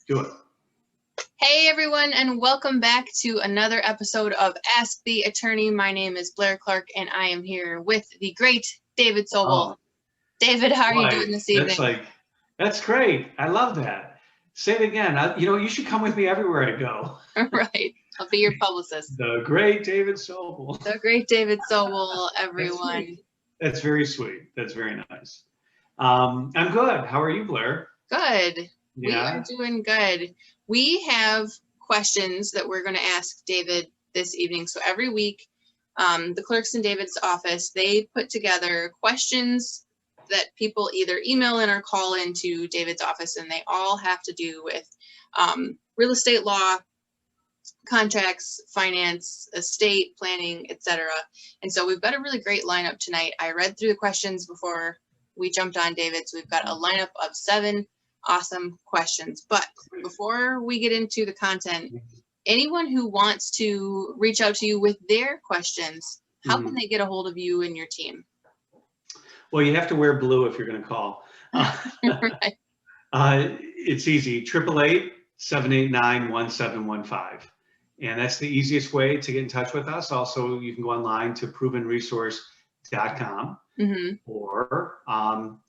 Do it. Hey everyone, and welcome back to another episode of Ask the Attorney. My name is Blair Clark, and I am here with the great David Sobel. David, how are you doing this evening? That's great. I love that. Say it again. You should come with me everywhere I go. Right. I'll be your publicist. The great David Sobel. The great David Sobel, everyone. That's very sweet. That's very nice. I'm good. How are you, Blair? Good. Yeah. We are doing good. We have questions that we're going to ask David this evening. So every week, the clerks in David's office, they put together questions that people either email in or call into David's office, and they all have to do with real estate law, contracts, finance, estate planning, etc. And so we've got a really great lineup tonight. I read through the questions before we jumped on David, so we've got a lineup of 7 awesome questions. But before we get into the content, anyone who wants to reach out to you with their questions, how can they get a hold of you and your team? Well, you have to wear blue if you're going to call. Right. It's easy, 888-789-1715. And that's the easiest way to get in touch with us. Also, you can go online to provenresource.com, or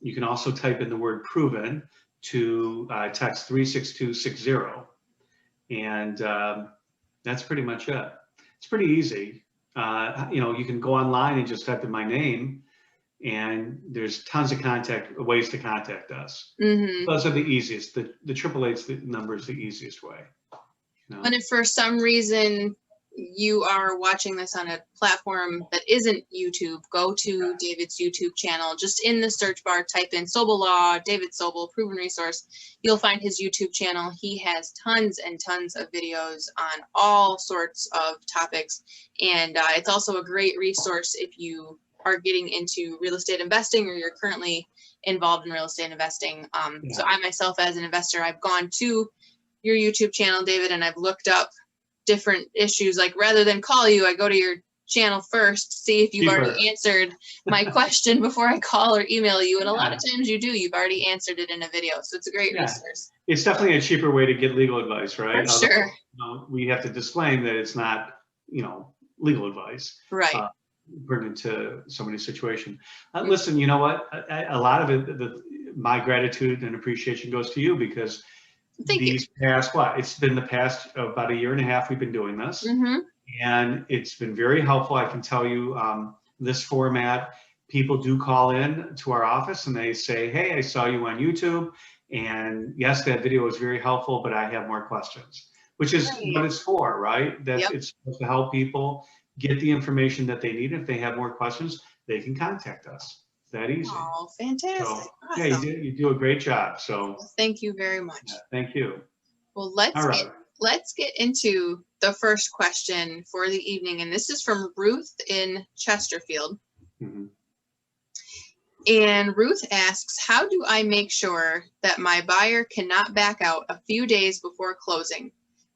you can also type in the word proven to text 36260. And that's pretty much it. It's pretty easy. You can go online and just type in my name, and there's tons of ways to contact us. Those are the easiest. The 888 number is the easiest way. And if for some reason you are watching this on a platform that isn't YouTube, go to David's YouTube channel. Just in the search bar, type in Sobel Law, David Sobel, Proven Resource. You'll find his YouTube channel. He has tons and tons of videos on all sorts of topics. And it's also a great resource if you are getting into real estate investing or you're currently involved in real estate investing. So I myself, as an investor, I've gone to your YouTube channel, David, and I've looked up different issues. Like, rather than call you, I go to your channel first, see if you've already answered my question before I call or email you. And a lot of times you do. You've already answered it in a video. So it's a great resource. It's definitely a cheaper way to get legal advice, right? For sure. We have to disclaim that it's not, legal advice. Right. Pertinent to somebody's situation. Listen, you know what? A lot of it, my gratitude and appreciation goes to you, because it's been the past about a year and a half we've been doing this, and it's been very helpful. I can tell you, this format, people do call in to our office and they say, hey, I saw you on YouTube, and yes, that video was very helpful, but I have more questions, which is what it's for, right? It's supposed to help people get the information that they need. If they have more questions, they can contact us. That easy. Oh, fantastic. So, awesome. Yeah, you do a great job. So thank you very much. Yeah, thank you. Well, let's get into the first question for the evening. And this is from Ruth in Chesterfield. And Ruth asks, how do I make sure that my buyer cannot back out a few days before closing?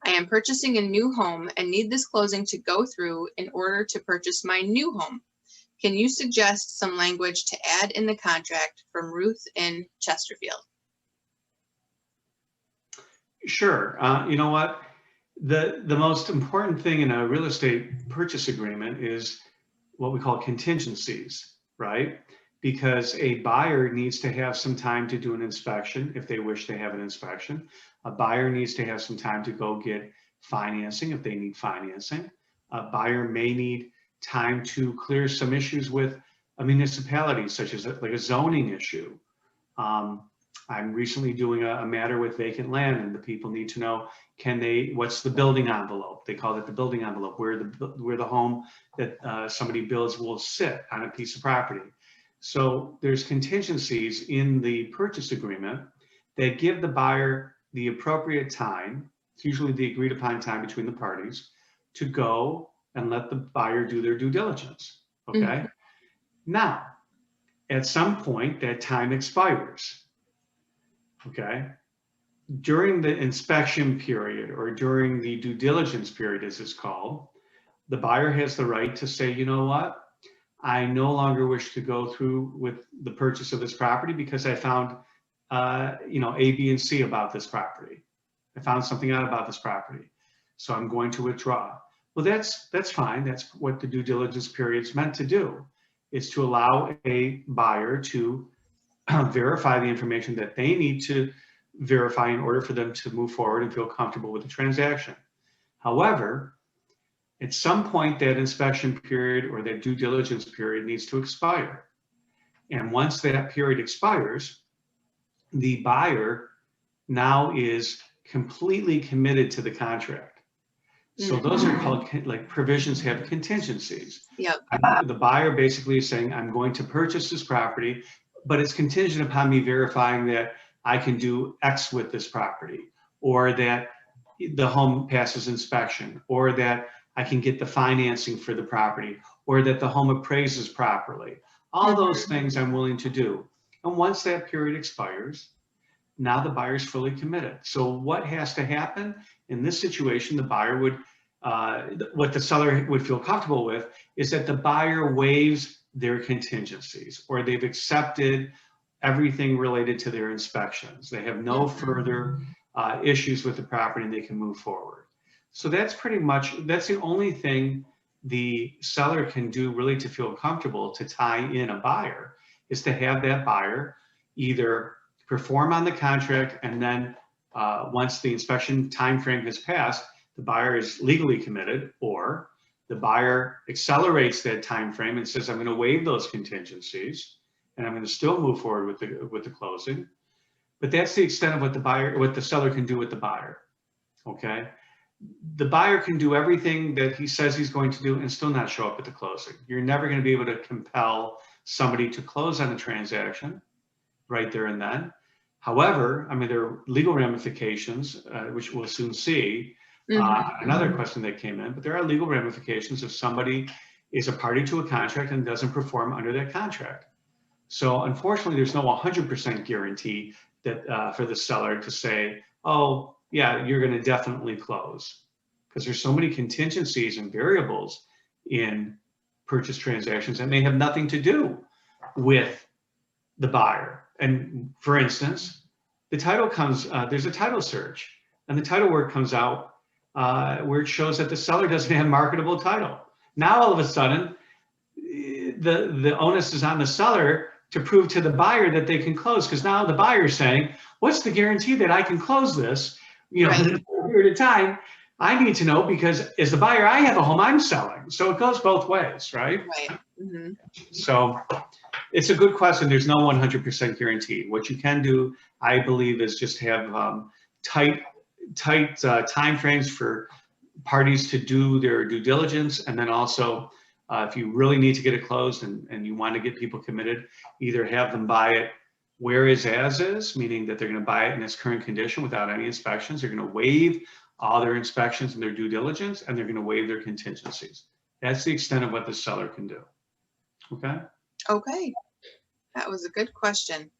I am purchasing a new home and need this closing to go through in order to purchase my new home. Can you suggest some language to add in the contract? From Ruth in Chesterfield. Sure. You know what? The most important thing in a real estate purchase agreement is what we call contingencies, right? Because a buyer needs to have some time to do an inspection if they wish to have an inspection. A buyer needs to have some time to go get financing if they need financing. A buyer may need time to clear some issues with a municipality, such as like a zoning issue. I'm recently doing a matter with vacant land, and the people need to know, what's the building envelope? They call it the building envelope, where the home that somebody builds will sit on a piece of property. So there's contingencies in the purchase agreement that give the buyer the appropriate time, it's usually the agreed upon time between the parties, to go and let the buyer do their due diligence, okay? Now, at some point, that time expires, okay? During the inspection period, or during the due diligence period, as it's called, the buyer has the right to say, you know what? I no longer wish to go through with the purchase of this property because I found, A, B, and C about this property. I found something out about this property, so I'm going to withdraw. Well, that's fine. That's what the due diligence period is meant to do, is to allow a buyer to verify the information that they need to verify in order for them to move forward and feel comfortable with the transaction. However, at some point that inspection period or that due diligence period needs to expire. And once that period expires, the buyer now is completely committed to the contract. So those are called, like, provisions have contingencies. Yep. The buyer basically is saying, I'm going to purchase this property, but it's contingent upon me verifying that I can do X with this property, or that the home passes inspection, or that I can get the financing for the property, or that the home appraises properly. All those things I'm willing to do. And once that period expires, now the buyer's fully committed. So what has to happen in this situation? The buyer would, what the seller would feel comfortable with is that the buyer waives their contingencies, or they've accepted everything related to their inspections. They have no further issues with the property, and they can move forward. So that's pretty much, that's the only thing the seller can do really to feel comfortable to tie in a buyer, is to have that buyer either perform on the contract, and then once the inspection time frame has passed, the buyer is legally committed, or the buyer accelerates that time frame and says, I'm going to waive those contingencies and I'm going to still move forward with the closing. But that's the extent of what the seller can do with the buyer. Okay. The buyer can do everything that he says he's going to do and still not show up at the closing. You're never going to be able to compel somebody to close on a transaction right there and then. However, I mean, there are legal ramifications, which we'll soon see. Another question that came in, but there are legal ramifications if somebody is a party to a contract and doesn't perform under that contract. So unfortunately, there's no 100% guarantee that for the seller to say, oh, yeah, you're going to definitely close, because there's so many contingencies and variables in purchase transactions that may have nothing to do with the buyer. And for instance, the title comes, there's a title search, and the title work comes out where it shows that the seller doesn't have marketable title. Now, all of a sudden, the onus is on the seller to prove to the buyer that they can close, because now the buyer is saying, what's the guarantee that I can close this? You know, in a period of time, I need to know, because as the buyer, I have a home I'm selling. So it goes both ways, right? Right. Mm-hmm. So it's a good question. There's no 100% guarantee. What you can do, I believe, is just have tight timeframes for parties to do their due diligence. And then also, if you really need to get it closed and you want to get people committed, either have them buy it where is as is, meaning that they're going to buy it in its current condition without any inspections. They're going to waive all their inspections and their due diligence, and they're going to waive their contingencies. That's the extent of what the seller can do. Okay? Okay. That was a good question.